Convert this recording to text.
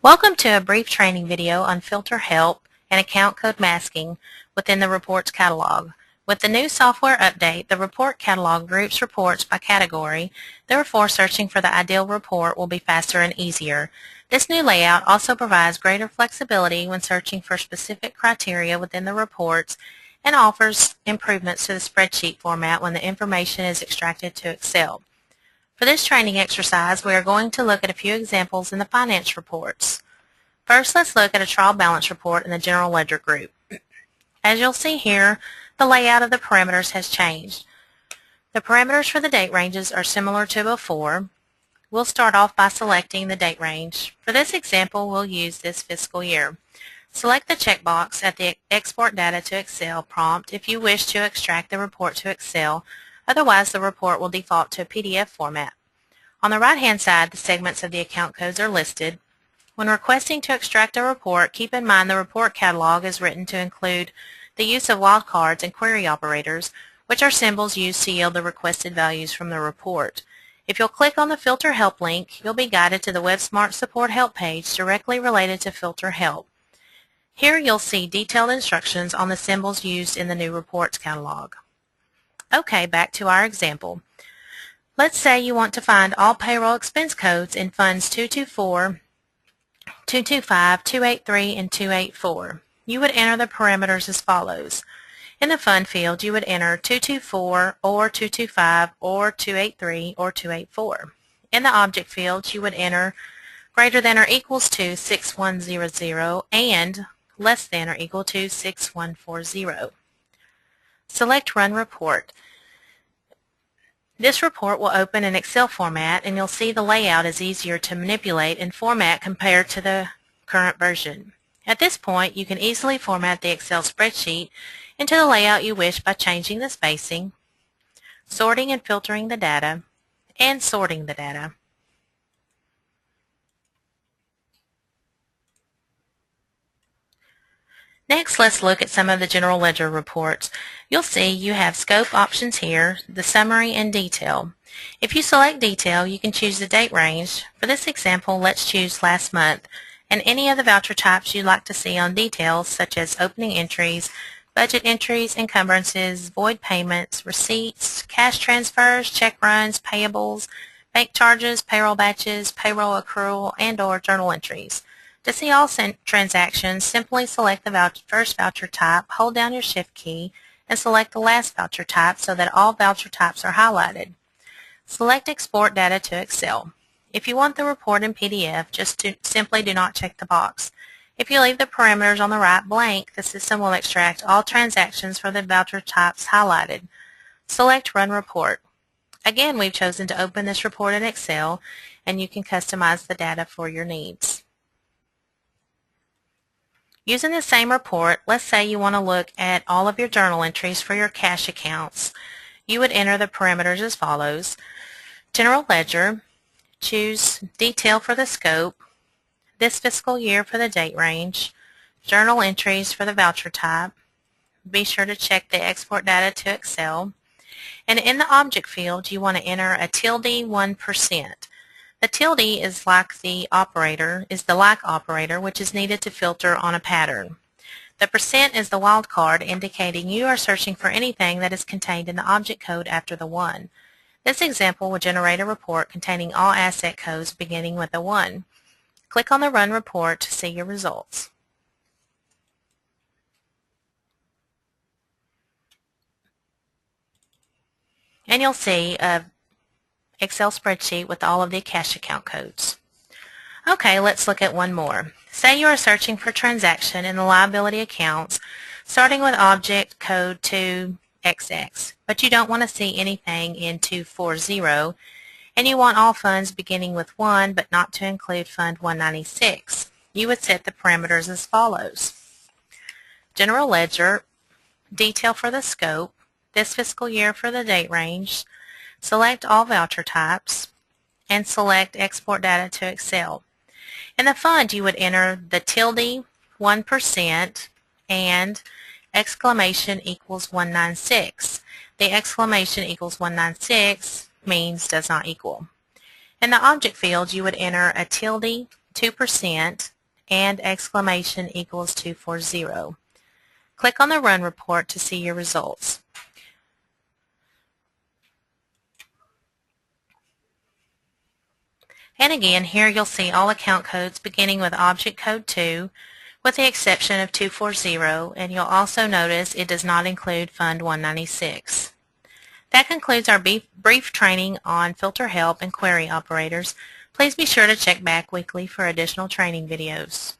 Welcome to a brief training video on filter help and account code masking within the reports catalog. With the new software update, the report catalog groups reports by category. Therefore, searching for the ideal report will be faster and easier. This new layout also provides greater flexibility when searching for specific criteria within the reports and offers improvements to the spreadsheet format when the information is extracted to Excel. For this training exercise, we are going to look at a few examples in the finance reports. First, let's look at a trial balance report in the general ledger group. As you'll see here, the layout of the parameters has changed. The parameters for the date ranges are similar to before. We'll start off by selecting the date range. For this example, we'll use this fiscal year. Select the checkbox at the Export Data to Excel prompt if you wish to extract the report to Excel. Otherwise, the report will default to a PDF format. On the right-hand side, the segments of the account codes are listed. When requesting to extract a report, keep in mind the report catalog is written to include the use of wildcards and query operators, which are symbols used to yield the requested values from the report. If you'll click on the Filter Help link, you'll be guided to the WebSmart Support Help page directly related to Filter Help. Here you'll see detailed instructions on the symbols used in the new reports catalog. Okay, back to our example. Let's say you want to find all payroll expense codes in funds 224, 225, 283, and 284. You would enter the parameters as follows. In the fund field, you would enter 224 or 225 or 283 or 284. In the object field, you would enter greater than or equals to 6100 and less than or equal to 6140. Select Run Report. This report will open in Excel format, and you'll see the layout is easier to manipulate and format compared to the current version. At this point, you can easily format the Excel spreadsheet into the layout you wish by changing the spacing, sorting and filtering the data, and sorting the data. Next, let's look at some of the general ledger reports. You'll see you have scope options here, the summary, and detail. If you select detail, you can choose the date range. For this example, let's choose last month, and any of the voucher types you'd like to see on details, such as opening entries, budget entries, encumbrances, void payments, receipts, cash transfers, check runs, payables, bank charges, payroll batches, payroll accrual, and/or journal entries. To see all transactions, simply select the first voucher type, hold down your Shift key, and select the last voucher type so that all voucher types are highlighted. Select Export Data to Excel. If you want the report in PDF, simply do not check the box. If you leave the parameters on the right blank, the system will extract all transactions for the voucher types highlighted. Select Run Report. Again, we've chosen to open this report in Excel, and you can customize the data for your needs. Using the same report, let's say you want to look at all of your journal entries for your cash accounts. You would enter the parameters as follows. General Ledger, choose Detail for the scope, this fiscal year for the date range, journal entries for the voucher type. Be sure to check the Export Data to Excel. And in the object field, you want to enter a tilde 1%. The tilde is like the like operator, which is needed to filter on a pattern. The percent is the wildcard, indicating you are searching for anything that is contained in the object code after the 1. This example will generate a report containing all asset codes beginning with a 1. Click on the Run Report to see your results. And you'll see a Excel spreadsheet with all of the cash account codes. Okay, let's look at one more. Say you are searching for transaction in the liability accounts starting with object code 2XX, but you don't want to see anything in 240, and you want all funds beginning with 1 but not to include Fund 196. You would set the parameters as follows. General Ledger, Detail for the scope, this fiscal year for the date range, select all voucher types, and select Export Data to Excel. In the fund, you would enter the tilde 1% and exclamation equals 196. The exclamation equals 196 means does not equal. In the object field, you would enter a tilde 2% and exclamation equals 240. Click on the Run report to see your results. And again, here you'll see all account codes beginning with object code 2, with the exception of 240, and you'll also notice it does not include Fund 196. That concludes our brief training on filter help and query operators. Please be sure to check back weekly for additional training videos.